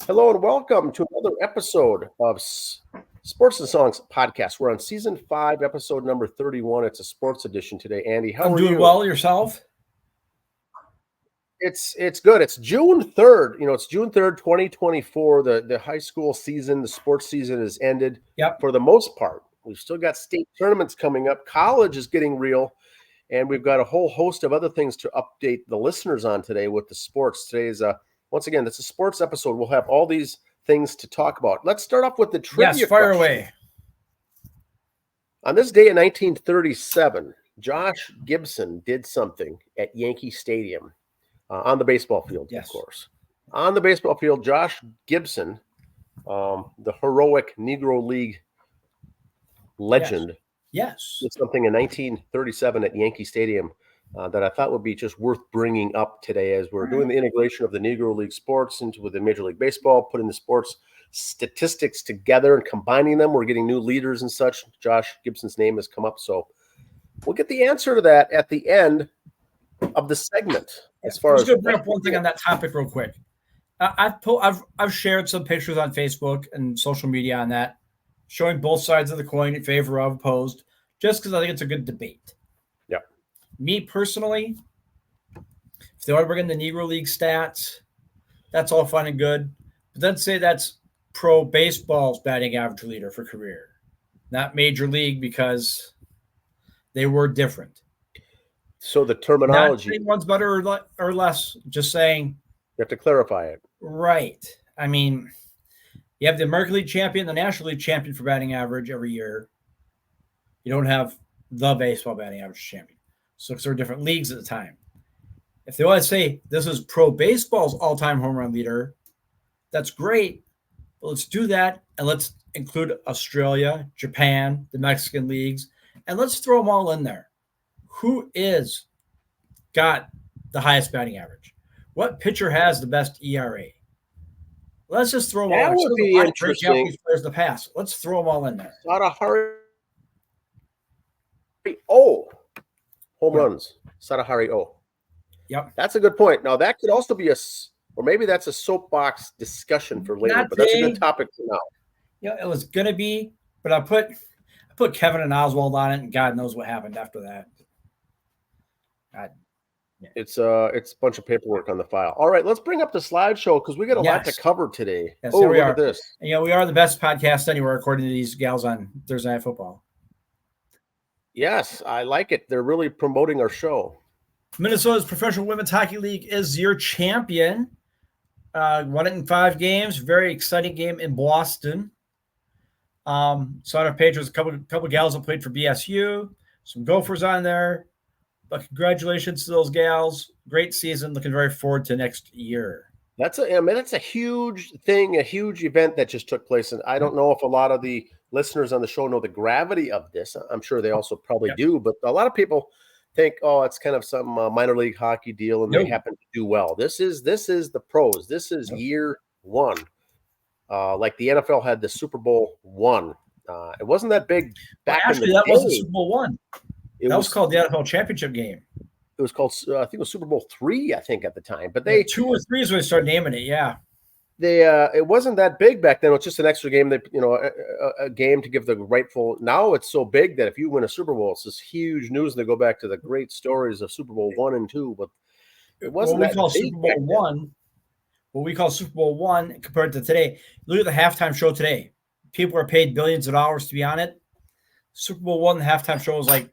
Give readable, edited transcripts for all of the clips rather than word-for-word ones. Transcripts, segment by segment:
Hello and welcome to another episode of Sports and Songs podcast. We're on season 5, episode number 31. It's a sports edition today. Andy, how are you? I'm doing well. Yourself? It's good. It's June 3rd. It's June 3rd, 2024. The high school season, the sports season has ended. Yep. For the most part. We've still got state tournaments coming up. College is getting real. And we've got a whole host of other things to update the listeners on today with the sports. Today is once again, it's a sports episode. We'll have all these things to talk about. Let's start off with the trivia. Yes, fire question. away. On this day in 1937, Josh Gibson did something at Yankee Stadium on the baseball field, Yes. of course. On the baseball field, Josh Gibson, the heroic Negro League legend, Yes. did something in 1937 at Yankee Stadium that I thought would be just worth bringing up today as we're doing the integration of the Negro League sports within Major League Baseball, putting the sports statistics together and combining them. We're getting new leaders and such. Josh Gibson's name has come up, so we'll get the answer to that at the end of the segment. As far I'm as just going to bring up one thing on that topic real quick. I've shared some pictures on Facebook and social media on that, showing both sides of the coin in favor of, opposed, just because I think it's a good debate. Yeah. Me personally, if they want to bring in the Negro League stats, that's all fine and good. But then say that's pro baseball's batting average leader for career, not Major League, because they were different. So the terminology. Not saying one's better or less, just saying. You have to clarify it. Right. I mean, you have the American League champion, the National League champion for batting average every year. You don't have the baseball batting average champion. So there are different leagues at the time. If they want to say this is pro baseball's all-time home run leader, that's great. But let's do that, and let's include Australia, Japan, the Mexican leagues, and let's throw them all in there. Who is got the highest batting average? What pitcher has the best ERA? Let's just throw them all in. That would be interesting. Japanese players in the past. Let's throw them all in there. Home runs. Sadahari O. Yep. That's a good point. Now, that could also be or maybe that's a soapbox discussion for later, but that's a good topic for now. Yeah, it was going to be, but I put Kevin and Oswald on it, and God knows what happened after that. Yeah. It's a bunch of paperwork on the file. All right, let's bring up the slideshow because we got a lot to cover today. Yes, look we are. At this. And, we are the best podcast anywhere, according to these gals on Thursday Night Football. Yes, I like it. They're really promoting our show. Minnesota's Professional Women's Hockey League is your champion. Won it in 5 games. Very exciting game in Boston. Saw on our page there's a couple gals that played for BSU. Some Gophers on there. But congratulations to those gals. Great season. Looking very forward to next year. That's a huge thing, a huge event that just took place. And I don't know if a lot of the listeners on the show know the gravity of this. I'm sure they also probably do. But a lot of people think, it's kind of some minor league hockey deal, and they happen to do well. This is the pros. This is year one. Like the NFL had the Super Bowl one. It wasn't that big back in the day. Actually, that wasn't Super Bowl one. That was called the NFL Championship game. It was called, I think it was Super Bowl 3, I think, at the time. But they 2 or 3 is when they started naming it, yeah. It wasn't that big back then. It was just an extra game, a game to give the rightful. Now it's so big that if you win a Super Bowl, it's this huge news. And they go back to the great stories of Super Bowl 1 and 2. But it wasn't what we call Super Bowl 1. What we call Super Bowl 1 compared to today. Look at the halftime show today. People are paid billions of dollars to be on it. Super Bowl 1, the halftime show was like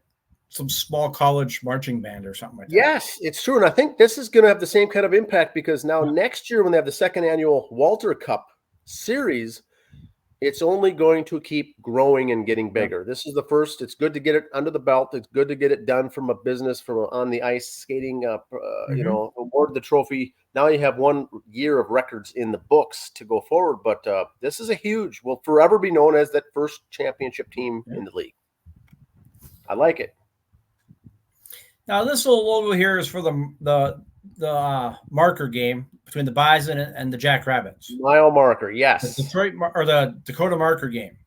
some small college marching band or something like that. Yes, it's true. And I think this is going to have the same kind of impact because now next year when they have the second annual Walter Cup series, it's only going to keep growing and getting bigger. This is the first. It's good to get it under the belt. It's good to get it done from a business, from on the ice skating, award the trophy. Now you have 1 year of records in the books to go forward. But this is will forever be known as that first championship team in the league. I like it. Now, this little logo here is for the marker game between the Bison and the Jackrabbits. Mile marker, yes. The Dakota marker game.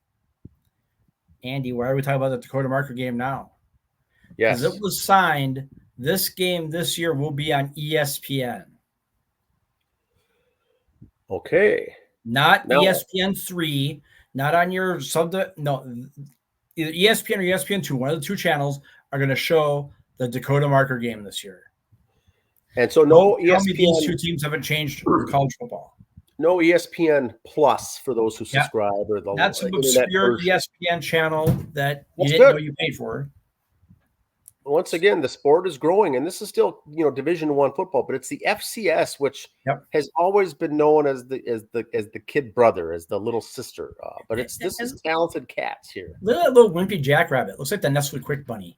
Andy, why are we talking about the Dakota marker game now? Yes. Because it was signed. This game this year will be on ESPN. Okay. Not No. ESPN3, not on your no, either ESPN or ESPN2, one of the two channels are going to show the Dakota Marker game this year. And so Don't tell me these two teams haven't changed college football. No ESPN Plus for those who subscribe, or the That's some internet obscure version. ESPN channel that you That's didn't know good. you paid for. Once again, the sport is growing, and this is still, Division I football, but it's the FCS, which has always been known as the kid brother, as the little sister. But this is talented cats here. Look at that little wimpy jackrabbit. Looks like the Nestle Quick Bunny.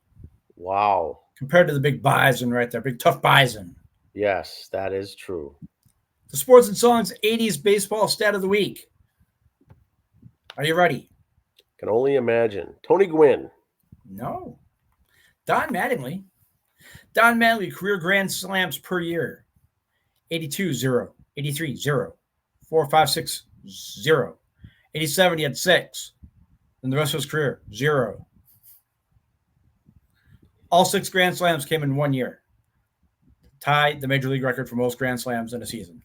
Wow. Compared to the big bison right there, big tough bison. Yes, that is true. The Sports and Songs 80s baseball stat of the week. Are you ready? Can only imagine. Tony Gwynn. No. Don Mattingly. Don Mattingly, career grand slams per year. 82, 0. 83, 0. 4, 5, 6, 0. 87, he had 6. And the rest of his career, 0. All 6 grand slams came in 1 year. Tied the major league record for most grand slams in a season.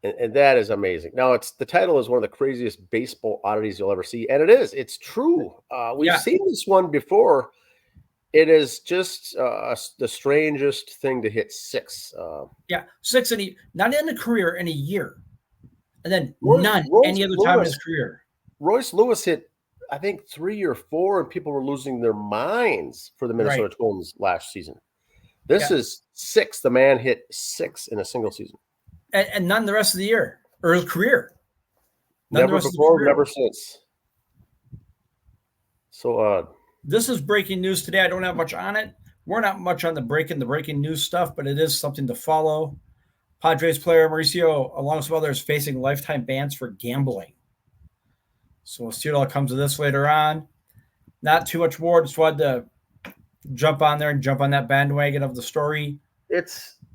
And that is amazing. Now, the title is one of the craziest baseball oddities you'll ever see. And it is. It's true. We've seen this one before. It is just the strangest thing to hit 6. 6 not in a career, in a year. And then none any other time in his career. Royce Lewis hit, I think, 3 or 4, and people were losing their minds for the Minnesota Twins last season. This is 6. The man hit 6 in a single season. And none the rest of the year, or his career. Never before, never since. So odd. This is breaking news today. I don't have much on it. We're not much on the breaking news stuff, but it is something to follow. Padres player Mauricio, along with some others, facing lifetime bans for gambling. So we'll see what all comes of this later on. Not too much more. Just wanted to jump on there and jump on that bandwagon of the story.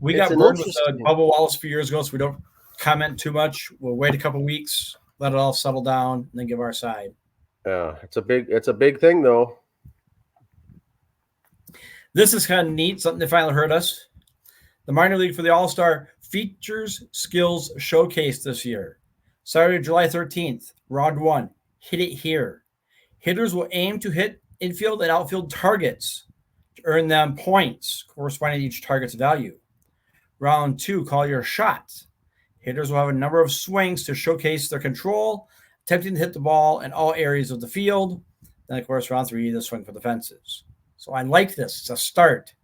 We got burned with Bubba Wallace a few years ago, so we don't comment too much. We'll wait a couple weeks, let it all settle down, and then give our side. Yeah, it's a big thing, though. This is kind of neat, something that finally heard us. The minor league for the All-Star Features Skills Showcase this year. Saturday, July 13th, round 1. Hit it here. Hitters will aim to hit infield and outfield targets to earn them points corresponding to each target's value. Round 2, call your shot. Hitters will have a number of swings to showcase their control, attempting to hit the ball in all areas of the field. Then, of course, round 3, the swing for the fences. So I like this. It's a start.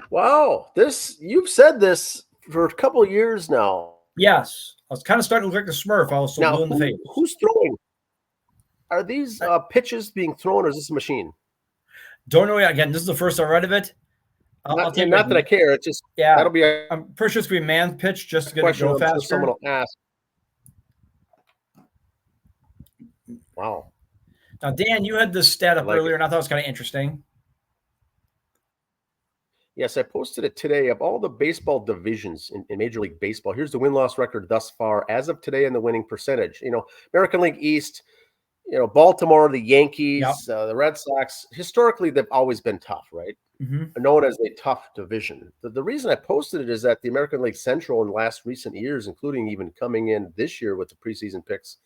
Wow. You've said this for a couple of years now. Yes. I was kind of starting to look like a Smurf. I was so blue in the face. Who's throwing? Are these pitches being thrown, or is this a machine? Don't know yet. Again, this is the first I read of it. Not that I care. It's just that'll be. I'm pretty sure it's going to be a man pitch just to get it go faster. Someone will ask. Wow. Now, Dan, you had this stat up earlier, and I thought it was kind of interesting. Yes, I posted it today. Of all the baseball divisions in Major League Baseball, here's the win-loss record thus far as of today and the winning percentage. American League East, Baltimore, the Yankees, the Red Sox. Historically, they've always been tough, right? Mm-hmm. Known as a tough division. The reason I posted it is that the American League Central in the last recent years, including even coming in this year with the preseason picks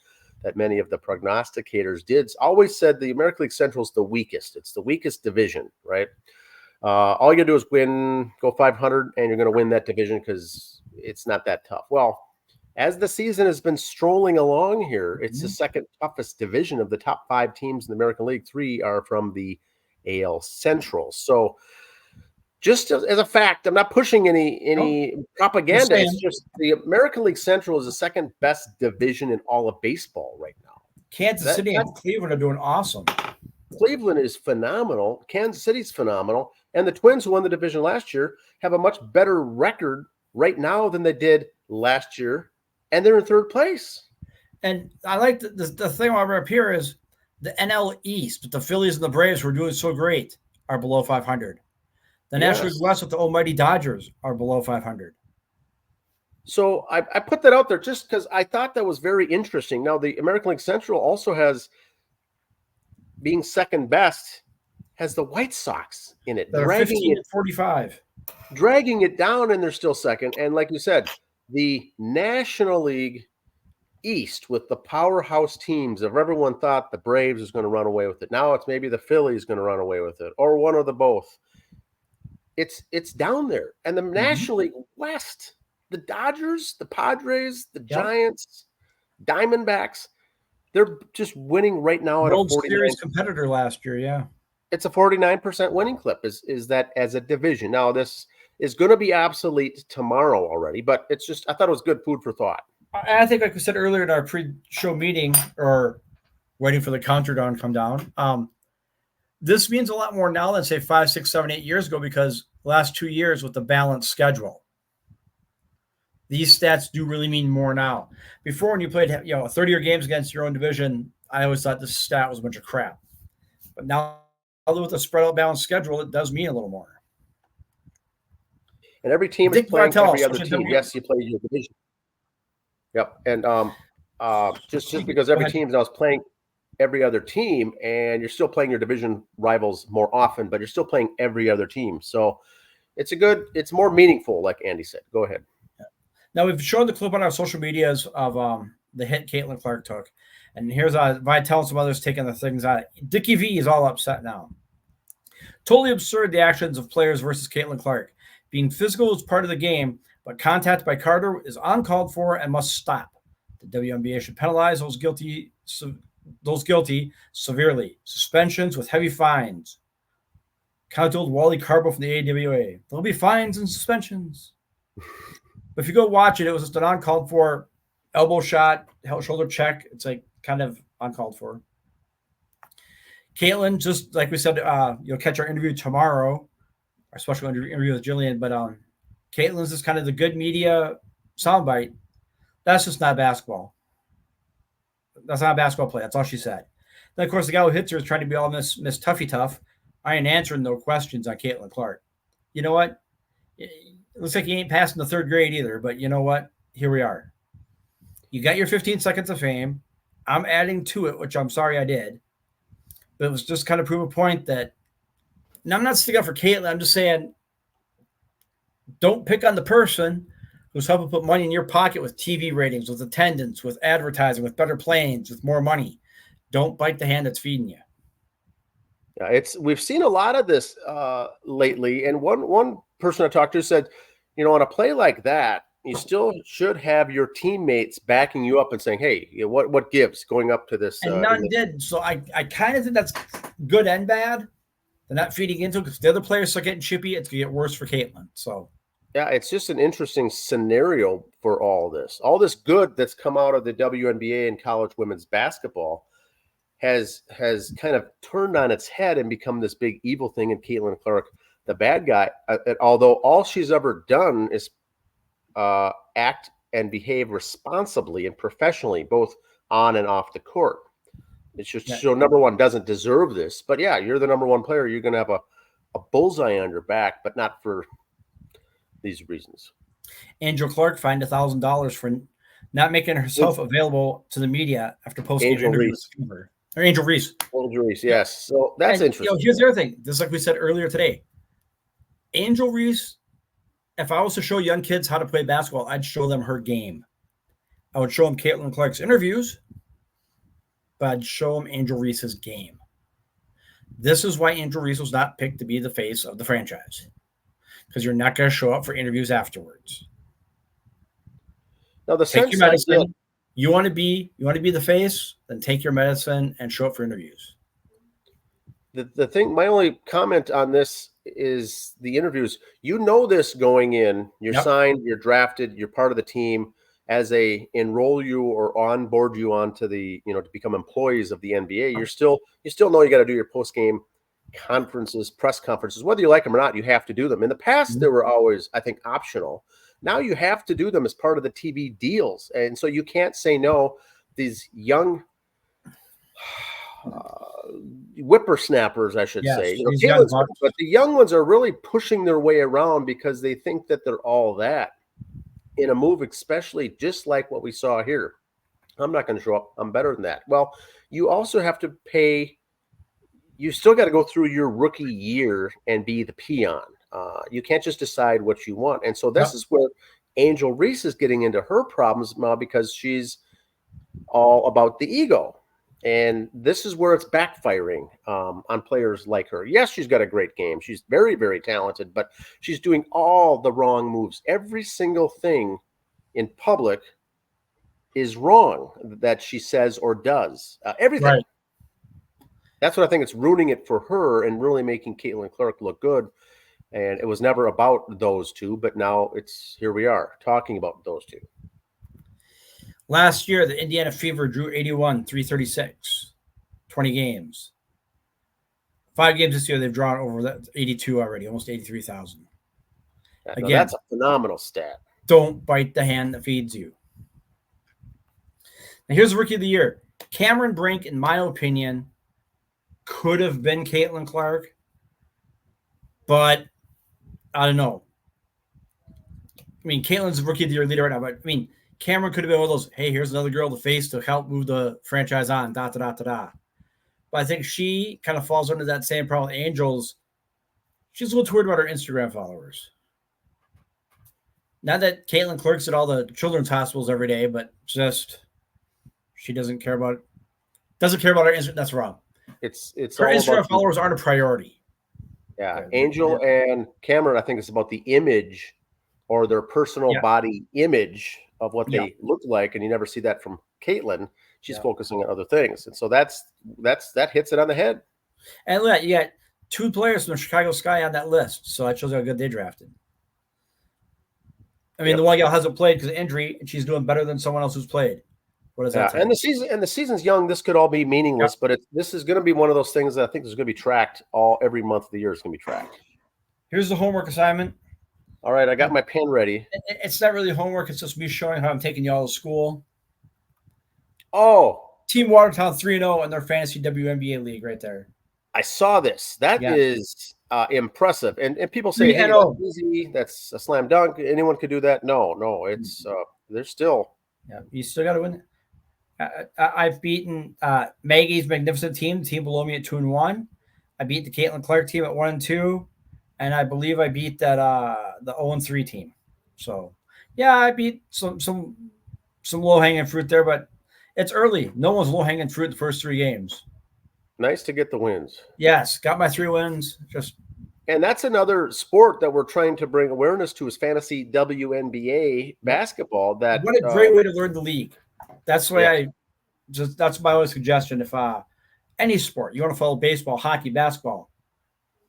that many of the prognosticators did, always said the American League Central is the weakest. It's the weakest division, right? All you gotta do is go 500, and you're going to win that division because it's not that tough. Well, as the season has been strolling along here, it's the second toughest division of the top 5 teams in the American League. 3 are from the AL Central. So just as a fact, I'm not pushing any propaganda. It's just the American League Central is the second best division in all of baseball right now. Kansas City and Cleveland are doing awesome. Cleveland is phenomenal. Kansas City's phenomenal. And the Twins, who won the division last year, have a much better record right now than they did last year. And they're in 3rd place. And I like the thing over up here is the NL East, with the Phillies and the Braves, who are doing so great, are below 500. The National League West with the almighty Dodgers are below 500. So I put that out there just because I thought that was very interesting. Now, the American League Central also has, being second best, has the White Sox in it. They're 15-45. Dragging it down, and they're still second. And like you said, the National League East with the powerhouse teams of everyone thought the Braves was going to run away with it. Now it's maybe the Phillies going to run away with it, or one or the both. It's down there. And the National League West, the Dodgers, the Padres, the Giants, Diamondbacks, they're just winning right now at a World 49 Series competitor last year. Yeah. It's a 49% winning clip is that as a division. Now this is going to be obsolete tomorrow already, but it's just, I thought it was good food for thought. I think, like we said earlier in our pre-show meeting, or waiting for the countdown to come down, this means a lot more now than, say, 5, 6, 7, 8 years ago, because the last 2 years with the balanced schedule, these stats do really mean more now. Before, when you played 30-year games against your own division, I always thought this stat was a bunch of crap. But now, with the spread out balanced schedule, it does mean a little more. And every team is playing every other team. Yes, you play your division. Yep. And just because every team now is playing every other team, and you're still playing your division rivals more often, but you're still playing every other team. So it's more meaningful, like Andy said. Go ahead. Now, we've shown the clip on our social medias of the hit Caitlin Clark took. And here's Vitale and some others taking the things out. Dickie V is all upset now. Totally absurd, the actions of players versus Caitlin Clark. Being physical is part of the game, but contact by Carter is uncalled for and must stop. The WNBA should penalize those guilty severely. Suspensions with heavy fines. Kind of told Wally Carbo from the AWA. There'll be fines and suspensions. But if you go watch it, it was just an uncalled for elbow shot, shoulder check. It's like kind of uncalled for. Caitlin, just like we said, you'll catch our interview tomorrow, our special interview with Jillian. But Caitlin's just kind of the good media soundbite. That's just not basketball. That's not a basketball play. That's all she said. Then, of course, the guy who hits her is trying to be all Miss Tuffy Tough. I ain't answering no questions on Caitlin Clark. You know what? It looks like he ain't passing the third grade either, but you know what? Here we are. You got your 15 seconds of fame. I'm adding to it, which I'm sorry I did. But it was just kind of prove a point that, and I'm not sticking up for Caitlin. I'm just saying, don't pick on the person who's helping put money in your pocket with TV ratings, with attendance, with advertising, with better planes, with more money. Don't bite the hand that's feeding you. Yeah, we've seen a lot of this lately. And one person I talked to said, on a play like that, you still should have your teammates backing you up and saying, hey, what gives going up to this? And none did. So I kind of think that's good and bad. They're not feeding into it because the other players start getting chippy. It's going to get worse for Caitlin. So yeah, it's just an interesting scenario for all this good that's come out of the WNBA and college women's basketball has kind of turned on its head and become this big evil thing in Caitlin Clark, the bad guy. Although all she's ever done is act and behave responsibly and professionally, both on and off the court. It's just so number one doesn't deserve this. But yeah, you're the number one player. You're going to have a bullseye on your back, but not for these reasons. Angel Clark fined $1,000 for not making herself available to the media after posting an interview with Fever. Or Angel Reese. Angel Reese, yes. So that's interesting. Here's the other thing. This is like we said earlier today. Angel Reese, if I was to show young kids how to play basketball, I'd show them her game. I would show them Caitlin Clark's interviews, but I'd show them Angel Reese's game. This is why Angel Reese was not picked to be the face of the franchise, because you're not going to show up for interviews afterwards. Now, take your medicine. You want to be the face, then take your medicine and show up for interviews. The thing, my only comment on this is the interviews. This going in. You're signed, you're drafted, you're part of the team. As they enroll you or onboard you onto the, to become employees of the NBA, you still know you got to do your post game conferences, press conferences, whether you like them or not. You have to do them. In the past, they were always, I think, optional. Now you have to do them as part of the TV deals, and so you can't say no. These young whippersnappers, I should say, but the young ones are really pushing their way around because they think that they're all that in a move, especially just like what we saw here. I'm not going to show up. I'm better than that. Well, you also have to pay. You still got to go through your rookie year and be the peon. You can't just decide what you want. And so this is where Angel Reese is getting into her problems now, because she's all about the ego. And this is where it's backfiring on players like her. Yes, she's got a great game. She's very, very talented, but she's doing all the wrong moves. Every single thing in public is wrong that she says or does. Everything. Right. That's what I think it's ruining it for her and really making Caitlin Clark look good. And it was never about those two, but now here we are talking about those two. Last year, the Indiana Fever drew 81, 336, 20 games. 5 games this year, they've drawn over that 82 already, almost 83,000. Again, that's a phenomenal stat. Don't bite the hand that feeds you. Now, here's the Rookie of the Year. Cameron Brink, in my opinion, could have been Caitlin Clark, but I don't know. I mean, Caitlin's the Rookie of the Year leader right now, but I mean, Cameron could have been one of those, hey, here's another girl to face to help move the franchise on, But I think she kind of falls under that same problem with Angels. She's a little too worried about her Instagram followers. Not that Caitlin Clark's at all the children's hospitals every day, but just she doesn't care about her Instagram. That's wrong. It's her Instagram followers aren't a priority. Yeah, Angel and Cameron, I think it's about the image or their personal body image of what they look like, and you never see that from Caitlin. She's focusing on other things, and so that hits it on the head. And look, you got 2 players from the Chicago Sky on that list, so that shows how good they drafted. I mean, the one gal hasn't played because of injury, and she's doing better than someone else who's played. What is that? And the season's young. This could all be meaningless, but this is going to be one of those things that I think is going to be tracked every month of the year. It's going to be tracked. Here's the homework assignment. All right, I got my pen ready. It's not really homework. It's just me showing how I'm taking y'all to school. Oh. Team Watertown 3-0 in their fantasy WNBA league right there. I saw this. That is impressive. And people say, hey, that's easy. That's a slam dunk. Anyone could do that. No. It's they're still. Yeah, you still got to win. I've beaten Maggie's magnificent team, the team below me at 2-1. I beat the Caitlin Clark team at 1-2. And I believe I beat that the 0-3 team. So yeah, I beat some low-hanging fruit there, but it's early. No one's low-hanging fruit the first 3 games. Nice to get the wins. Yes, got my 3 wins. And that's another sport that we're trying to bring awareness to is fantasy WNBA basketball. What a great way to learn the league. That's why that's my only suggestion. If any sport you want to follow, baseball, hockey, basketball,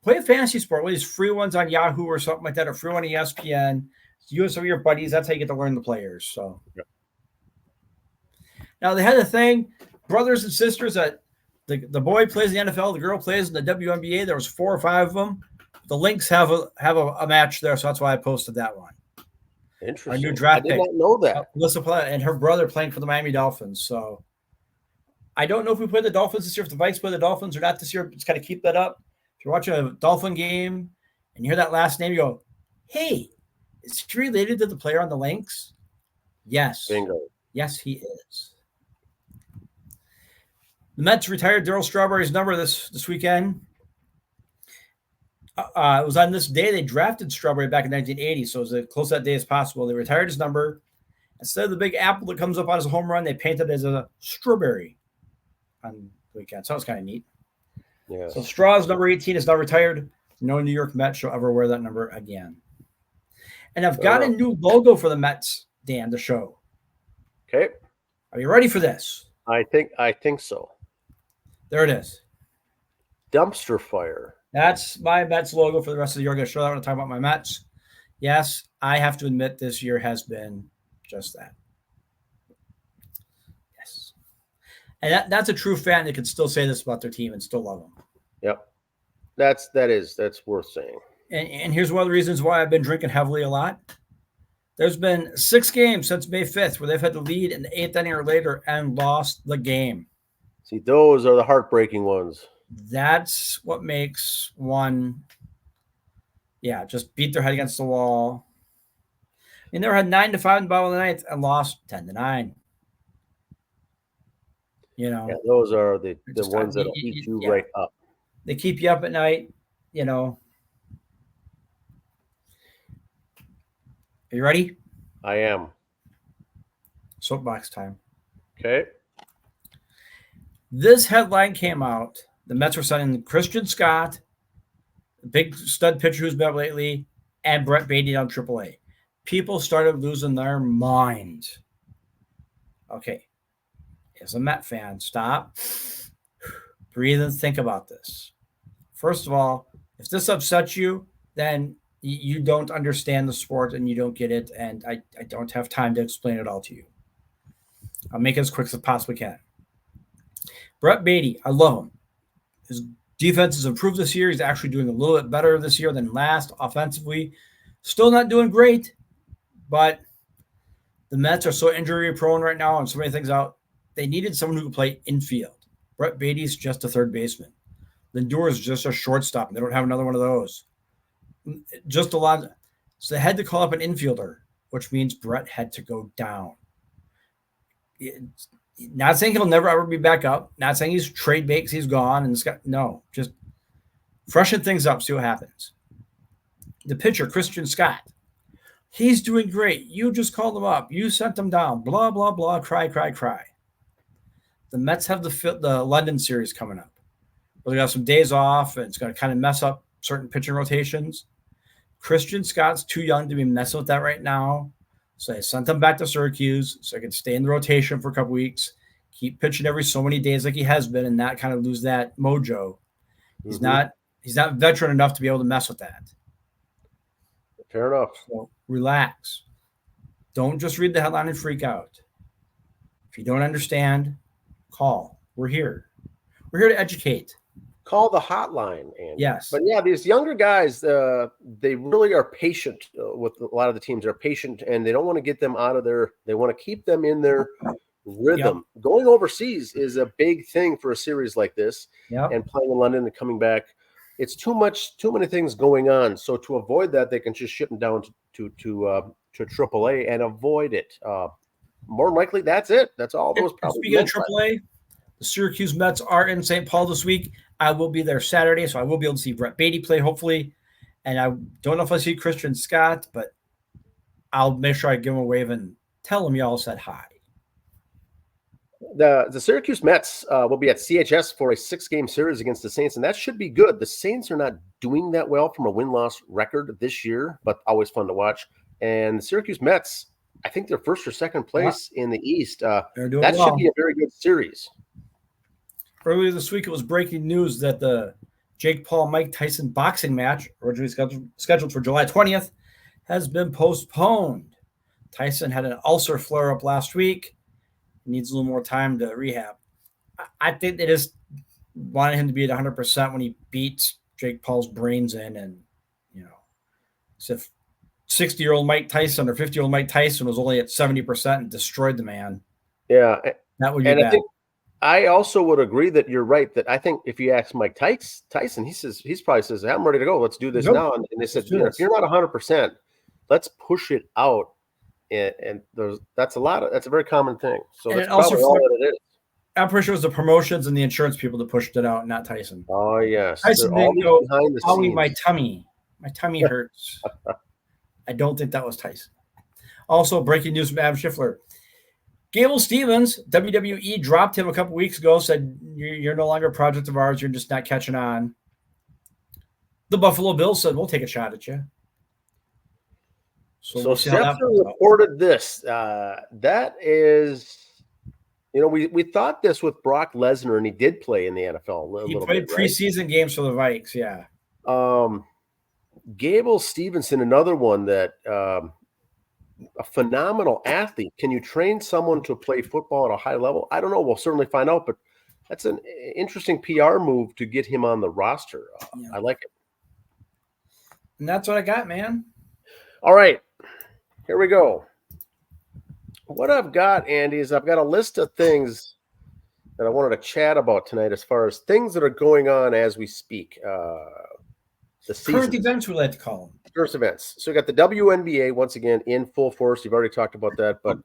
play a fantasy sport. One of these free ones on Yahoo or something like that, or free one on ESPN. You and some of your buddies. That's how you get to learn the players. So now they had a thing, brothers and sisters that the boy plays in the NFL, the girl plays in the WNBA. There was 4 or 5 of them. The Lynx have a match there, so that's why I posted that one. Interesting. Our new draft pick. I did not know that. Alyssa and her brother playing for the Miami Dolphins. So I don't know if we play the Dolphins this year, if the Vikes play the Dolphins or not this year. Just kind of keep that up. If you're watching a Dolphin game and you hear that last name, you go, hey, is he related to the player on the Lynx? Yes. Bingo. Yes, he is. The Mets retired Darryl Strawberry's number this weekend. It was on this day they drafted Strawberry back in 1980, so it was as close to that day as possible. They retired his number. Instead of the big apple that comes up on his home run, they painted it as a strawberry on the weekend. So that was kind of neat. Yeah. So Straw's number 18 is now retired. No New York Mets shall ever wear that number again. And I've got a new logo for the Mets, Dan, to show. Okay. Are you ready for this? I think so. There it is. Dumpster fire. That's my Mets logo for the rest of the year. I'm going to show that when I talk about my Mets. Yes, I have to admit this year has been just that. Yes. And that's a true fan that can still say this about their team and still love them. Yep. That's worth saying. And here's one of the reasons why I've been drinking heavily a lot. There's been 6 games since May 5th where they've had to lead in the 8th inning or later and lost the game. See, those are the heartbreaking ones. That's what makes one, just beat their head against the wall. They never had 9-5 in the bottom of the ninth and lost 10-9. You know, those are the ones that'll eat you right up. They keep you up at night. You know. Are you ready? I am. Soapbox time. Okay. This headline came out. The Mets were signing Christian Scott, the big stud pitcher who's been up lately, and Brett Beatty down AAA. People started losing their minds. Okay, as a Met fan, stop, breathe, and think about this. First of all, if this upsets you, then you don't understand the sport and you don't get it, and I don't have time to explain it all to you. I'll make it as quick as I possibly can. Brett Beatty, I love him. His defense has improved this year. He's actually doing a little bit better this year than last offensively. Still not doing great, but the Mets are so injury prone right now and so many things out. They needed someone who could play infield. Brett Beatty's just a third baseman. Lindor is just a shortstop. They don't have another one of those. Just a lot. So they had to call up an infielder, which means Brett had to go down. Not saying he'll never ever be back up. Not saying he's trade bait because he's gone and no, just freshen things up, see what happens. The pitcher, Christian Scott, he's doing great. You just called him up. You sent him down. Blah, blah, blah. Cry, cry, cry. The Mets have the London series coming up. Where they got some days off, and it's going to kind of mess up certain pitching rotations. Christian Scott's too young to be messing with that right now. So I sent him back to Syracuse so I could stay in the rotation for a couple weeks, keep pitching every so many days like he has been, and not kind of lose that mojo. He's not veteran enough to be able to mess with that. Fair enough. So relax. Don't just read the headline and freak out. If you don't understand, call. We're here. We're here to educate. Call the hotline, Andy. Yes. But yeah, these younger guys, they really are patient with a lot of the teams. They're patient, and they don't want to get them out of they want to keep them in their rhythm. Yep. Going overseas is a big thing for a series like this, and playing in London and coming back. It's too many things going on. So to avoid that, they can just ship them down to AAA and avoid it. More likely, that's it. That's all those probably. Speaking of AAA, the Syracuse Mets are in St. Paul this week. I will be there Saturday, so I will be able to see Brett Beatty play, hopefully. And I don't know if I see Christian Scott, but I'll make sure I give him a wave and tell him y'all said hi. The Syracuse Mets will be at CHS for a 6-game series against the Saints, and that should be good. The Saints are not doing that well from a win-loss record this year, but always fun to watch. And the Syracuse Mets, I think they're first or second place in the East. That should be a very good series. Earlier this week, it was breaking news that the Jake Paul-Mike Tyson boxing match, originally scheduled for July 20th, has been postponed. Tyson had an ulcer flare-up last week. Needs a little more time to rehab. I think they just wanted him to be at 100% when he beats Jake Paul's brains in. And, so if 60-year-old Mike Tyson or 50-year-old Mike Tyson was only at 70% and destroyed the man. Yeah. That would be bad. I also would agree that you're right, that I think if you ask Mike Tyson, he probably says, I'm ready to go. Let's do this now. And they said, if you're not 100%, let's push it out. And that's a very common thing. So that's probably all that it is. I'm pretty sure it was the promotions and the insurance people that pushed it out, not Tyson. Oh, yes. Tyson didn't go, my tummy hurts. I don't think that was Tyson. Also, breaking news from Adam Schiffer. Gable Stevens, WWE dropped him a couple weeks ago, said, you're no longer a project of ours. You're just not catching on. The Buffalo Bills said, we'll take a shot at you. So Schefter reported this. That is, we thought this with Brock Lesnar, and he did play in the NFL. He played preseason games for the Vikes, yeah. Gable Stevenson, another one that a phenomenal athlete. Can you train someone to play football at a high level? I don't know. We'll certainly find out, but that's an interesting PR move to get him on the roster. I like it. And that's what I got, man. All right. Here we go. What I've got, Andy, is I've got a list of things that I wanted to chat about tonight as far as things that are going on as we speak. The current events, we like to call them. First events. So we got the WNBA once again in full force. You've already talked about that, but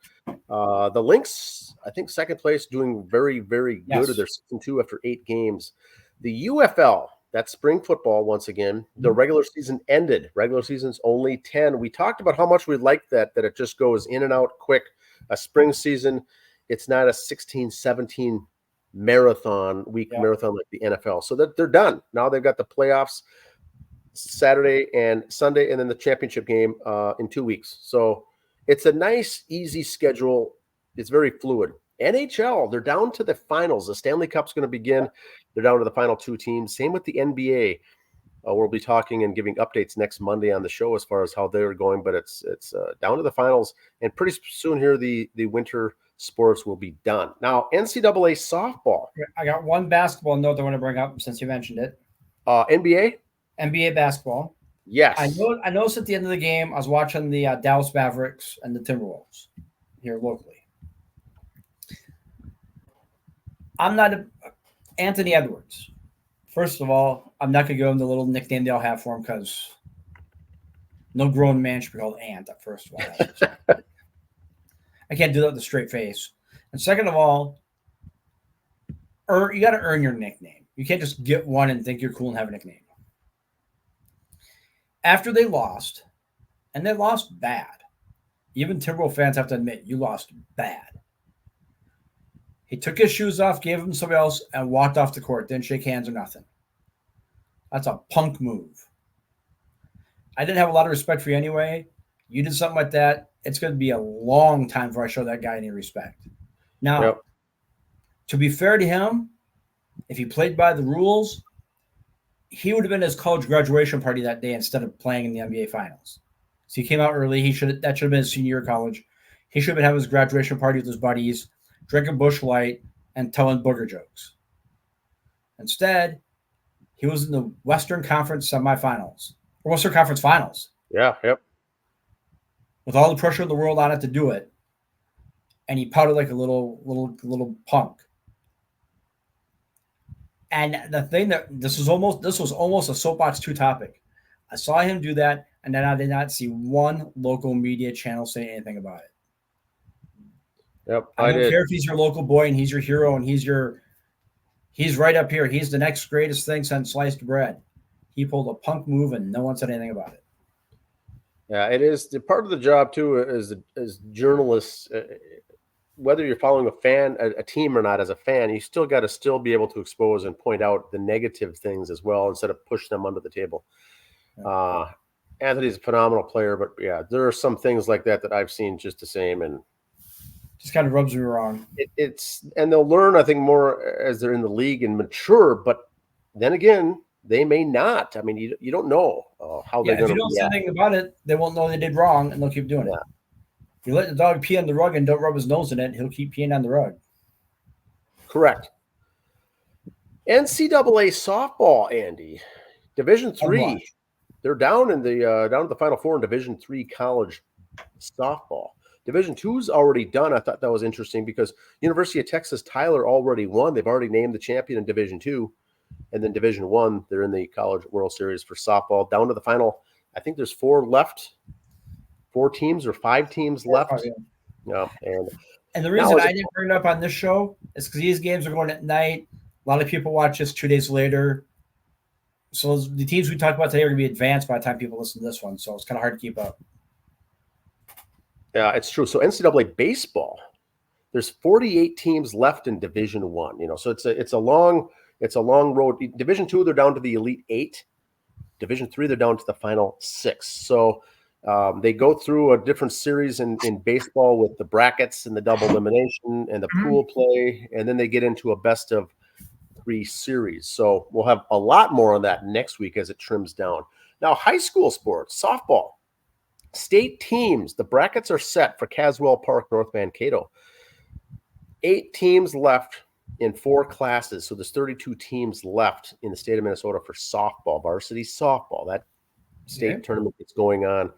the Lynx, I think second place, doing very, very good. They're 6-2 after 8 games. The UFL, that's spring football once again. The regular season ended. Regular season's only 10. We talked about how much we like that it just goes in and out quick. A spring season, it's not a 16, 17 marathon like the NFL. So that they're done. Now they've got the playoffs Saturday and Sunday, and then the championship game in 2 weeks. So it's a nice, easy schedule. It's very fluid. NHL, they're down to the finals. The Stanley Cup's going to begin. They're down to the final 2 teams. Same with the NBA. We'll be talking and giving updates next Monday on the show as far as how they're going, but it's down to the finals, and pretty soon here the winter sports will be done. Now, NCAA softball. I got one basketball note I want to bring up since you mentioned it. NBA basketball. Yes. I noticed at the end of the game, I was watching the Dallas Mavericks and the Timberwolves here locally. I'm not Anthony Edwards. First of all, I'm not going to go into the little nickname they all have for him because no grown man should be called Ant, first of all. I can't do that with a straight face. And second of all, you got to earn your nickname. You can't just get one and think you're cool and have a nickname. After they lost, and they lost bad, even Timberwolves fans have to admit, you lost bad. He took his shoes off, gave them to somebody else, and walked off the court. Didn't shake hands or nothing. That's a punk move. I didn't have a lot of respect for you anyway. You did something like that, it's going to be a long time before I show that guy any respect. Now, To be fair to him, if he played by the rules, he would have been at his college graduation party that day instead of playing in the NBA Finals. So he came out early. That should have been his senior year of college. He should have been having his graduation party with his buddies, drinking Busch Light, and telling booger jokes. Instead, he was in the Western Conference semifinals, or Western Conference Finals. Yeah, yep. With all the pressure in the world on it to do it, and he pouted like a little punk. And the thing that this was almost a Soapbox 2 topic. I saw him do that, and then I did not see one local media channel say anything about it. Yep, I don't care if he's your local boy and he's your hero and he's right up here. He's the next greatest thing since sliced bread. He pulled a punk move and no one said anything about it. Yeah, it is the part of the job too as journalists. Whether you're following a team or not, as a fan, you still got to be able to expose and point out the negative things as well instead of push them under the table. Anthony's a phenomenal player, but yeah, there are some things like that I've seen just the same, and just kind of rubs me wrong. And they'll learn, I think, more as they're in the league and mature. But then again, they may not. I mean, you don't know how they're going to. If you don't say anything about it, they won't know they did wrong, and they'll keep doing it. If you let the dog pee on the rug and don't rub his nose in it, he'll keep peeing on the rug. Correct. NCAA softball, Andy, Division III. They're down in the Final Four in Division III college softball. Division II is already done. I thought that was interesting because University of Texas Tyler already won. They've already named the champion in Division II, and then Division I, they're in the College World Series for softball. Down to the final. I think there's 4 left. 4 teams or 5 teams left. Yeah, and the reason I didn't bring it up on this show is because these games are going at night. A lot of people watch this 2 days later. So the teams we talked about today are going to be advanced by the time people listen to this one. So it's kind of hard to keep up. Yeah, it's true. So NCAA baseball, there's 48 teams left in Division I. So it's a long road. Division II, they're down to the Elite 8. Division III, they're down to the final 6. So they go through a different series in baseball with the brackets and the double elimination and the pool play, and then they get into a best of 3 series. So we'll have a lot more on that next week as it trims down. Now, high school sports, softball, state teams, the brackets are set for Caswell Park, North Mankato. 8 teams left in 4 classes. So there's 32 teams left in the state of Minnesota for softball, varsity softball. That state tournament that's going on,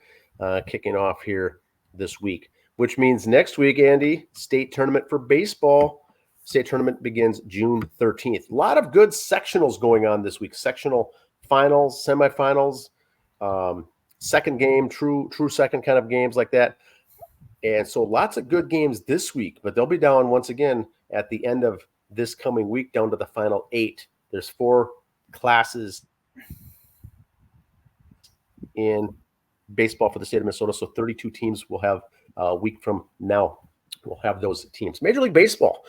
kicking off here this week, which means next week, Andy, state tournament for baseball. State tournament begins June 13th. A lot of good sectionals going on this week. Sectional finals, semifinals, second game, true second kind of games like that. And so lots of good games this week, but they'll be down once again at the end of this coming week down to the final 8. There's 4 classes in baseball for the state of Minnesota. So 32 teams will have a week from now. We'll have those teams. Major League Baseball.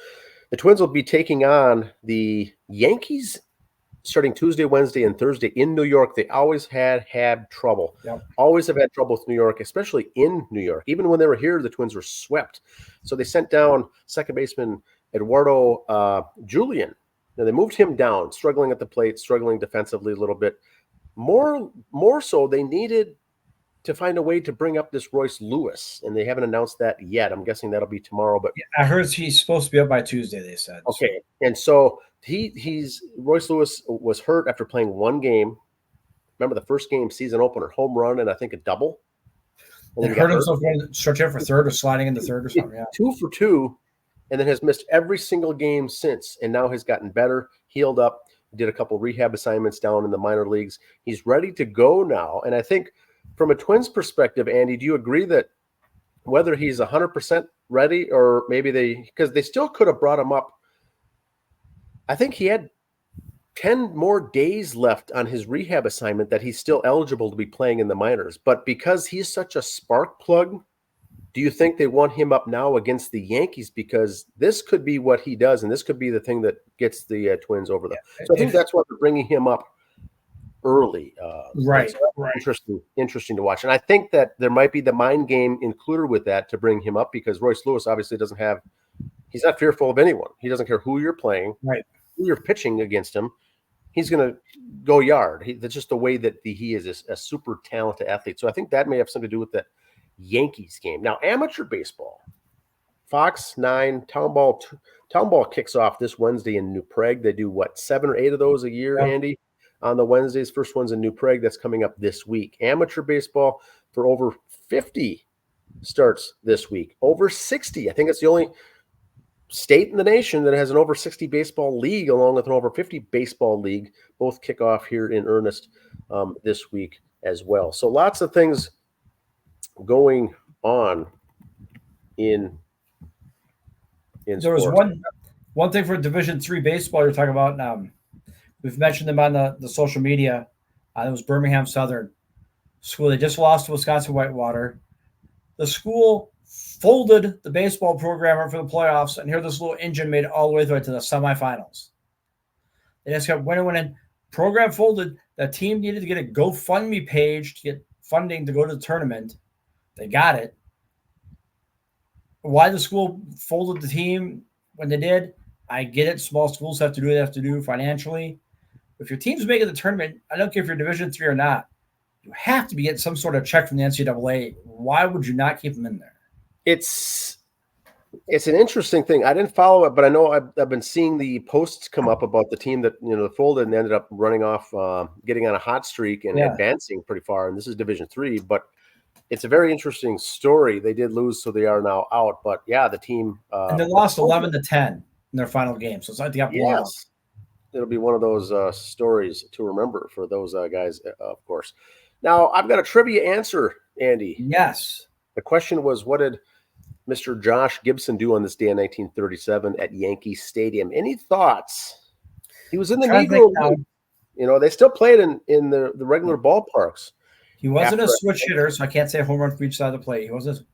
The Twins will be taking on the Yankees starting Tuesday, Wednesday, and Thursday in New York. They always had trouble. Yep. Always have had trouble with New York, especially in New York. Even when they were here, the Twins were swept. So they sent down second baseman Eduardo Julian. Now they moved him down, struggling at the plate, struggling defensively a little bit. More so, they needed to find a way to bring up this Royce Lewis, and they haven't announced that yet. I'm guessing that'll be tomorrow. But I heard he's supposed to be up by Tuesday, they said. Okay, and so he's Royce Lewis was hurt after playing one game. Remember the first game, season opener, home run, and I think a double. And then hurt himself going stretch out for third or sliding into third or something. Yeah. 2 for 2, and then has missed every single game since, and now has gotten better, healed up, did a couple rehab assignments down in the minor leagues. He's ready to go now, and I think from a Twins perspective, Andy, do you agree that whether he's 100% ready or maybe because they still could have brought him up. I think he had 10 more days left on his rehab assignment that he's still eligible to be playing in the minors. But because he's such a spark plug, do you think they want him up now against the Yankees? Because this could be what he does, and this could be the thing that gets the Twins over them. So I think that's why they're bringing him up early. Right. Interesting to watch. And I think that there might be the mind game included with that to bring him up, because Royce Lewis obviously he's not fearful of anyone. He doesn't care who you're playing, right, who you're pitching against him. He's going to go yard. That's just the way that he is a super talented athlete. So I think that may have something to do with that Yankees game. Now, amateur baseball, Fox 9, Town Ball kicks off this Wednesday in New Prague. They do 7 or 8 of those a year, yeah, Andy, on the Wednesdays. First one's in New Prague. That's coming up this week. Amateur baseball for over 50 starts this week. Over 60. I think it's the only state in the nation that has an over 60 baseball league, along with an over 50 baseball league. Both kick off here in earnest this week as well. So lots of things going on in there sports. was one thing for Division III baseball you're talking about. We've mentioned them on the social media. It was Birmingham Southern school. They just lost to Wisconsin Whitewater. The school folded the baseball programmer for the playoffs, and here this little engine made it all the way through to the semifinals. They just kept winning. Program folded. The team needed to get a GoFundMe page to get funding to go to the tournament. They got it. Why the school folded the team when they did, I get it. Small schools have to do what they have to do financially. If your team's making the tournament, I don't care if you're Division III or not, you have to be getting some sort of check from the NCAA. Why would you not keep them in there? It's an interesting thing. I didn't follow it, but I know I've been seeing the posts come up about the team that folded and ended up running off, getting on a hot streak and advancing pretty far. And this is Division III, but it's a very interesting story. They did lose, so they are now out. But yeah, the team and they lost 11-10 in their final game, so it's like they got blown out. It'll be one of those stories to remember for those guys, of course. Now I've got a trivia answer, Andy. Yes. The question was, what did Mr. Josh Gibson do on this day in 1937 at Yankee Stadium? Any thoughts? He was in the Negro League. They still played in the regular ballparks. He wasn't a switch hitter, so I can't say a home run for each side of the plate. He wasn't.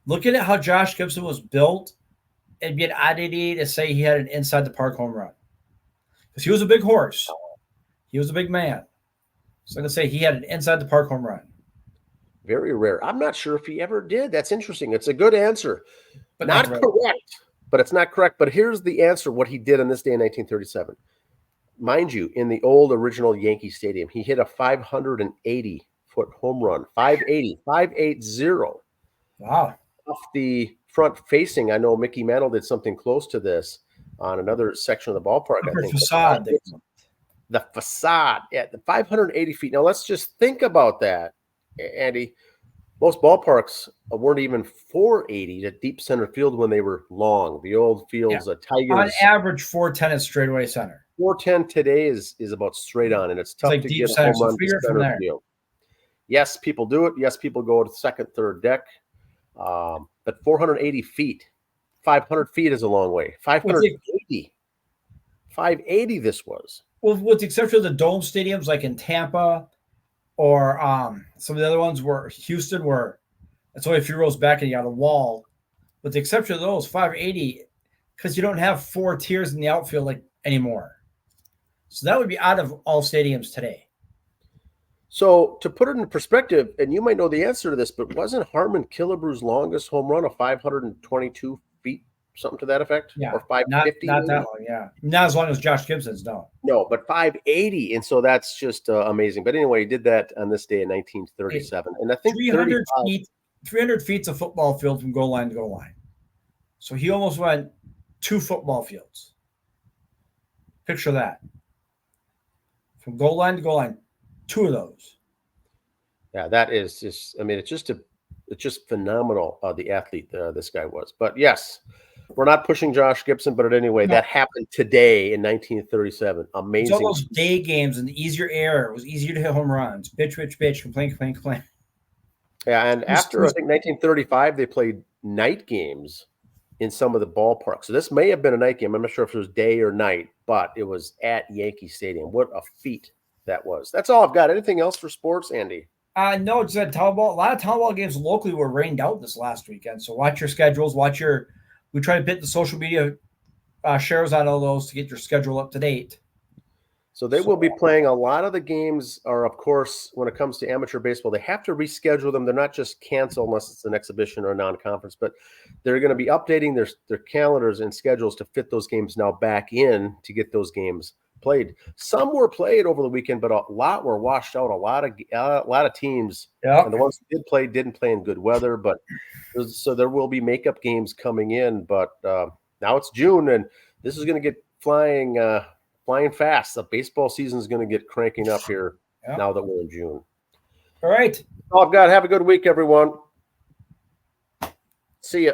Looking at how Josh Gibson was built, it'd be an oddity to say he had an inside the park home run, because he was a big horse. He was a big man. So I'm going to say he had an inside the park home run. Very rare. I'm not sure if he ever did. That's interesting. It's a good answer. But not correct. But it's not correct. But here's the answer, what he did on this day in 1937. Mind you, in the old original Yankee Stadium, he hit a 580-foot home run. 580. Wow. Off the front facing, I know Mickey Mantle did something close to this on another section of the ballpark. I think facade. The facade at the 580 feet. Now let's just think about that, Andy. Most ballparks weren't even 480 at deep center field when they were long. The old fields, Tigers. On average, 410 is straightaway center. 410 today is about straight on, and it's tough to get a home run to center field. Yes, people do it. Yes, people go to the second, third deck. But 480 feet, 500 feet is a long way. 580. 580 this was. Well, with the exception of the dome stadiums like in Tampa or some of the other ones where Houston, where That's only 3 rows back and you got a wall. With the exception of those, 580, because you don't have 4 tiers in the outfield like anymore. So that would be out of all stadiums today. So to put it in perspective, and you might know the answer to this, but wasn't Harmon Killebrew's longest home run a 522 feet, something to that effect? Yeah. Or 550? Not that long, yeah. Not as long as Josh Gibson's, no. No, but 580. And so that's just amazing. But anyway, he did that on this day in 1937. And I think 300 feet's a football field from goal line to goal line. So he almost went 2 football fields. Picture that. From goal line to goal line, 2 of those. Yeah, that is just, I mean, it's just phenomenal the athlete this guy was. But yes, we're not pushing Josh Gibson, but anyway, that happened today in 1937. Amazing. It's all those day games and the easier air. It was easier to hit home runs. Bitch, bitch, bitch, complain, complain, complain. Yeah, and after I think 1935, they played night games in some of the ballparks. So this may have been a night game. I'm not sure if it was day or night, but it was at Yankee Stadium. What a feat that was. That's all I've got. Anything else for sports, Andy? No, just that town ball. A lot of town ball games locally were rained out this last weekend. So watch your schedules. We try to put the social media shares on all those to get your schedule up to date. So they will be playing a lot of the games are, of course, when it comes to amateur baseball, they have to reschedule them. They're not just canceled unless it's an exhibition or a non-conference, but they're going to be updating their calendars and schedules to fit those games now back in to get those games played. Some were played over the weekend, but a lot were washed out. A lot of teams, and the ones that did play didn't play in good weather. But so there will be makeup games coming in. But now it's June, and this is going to get flying fast. The baseball season is going to get cranking up here now that we're in June. All right. Oh, God, have a good week, everyone. See ya.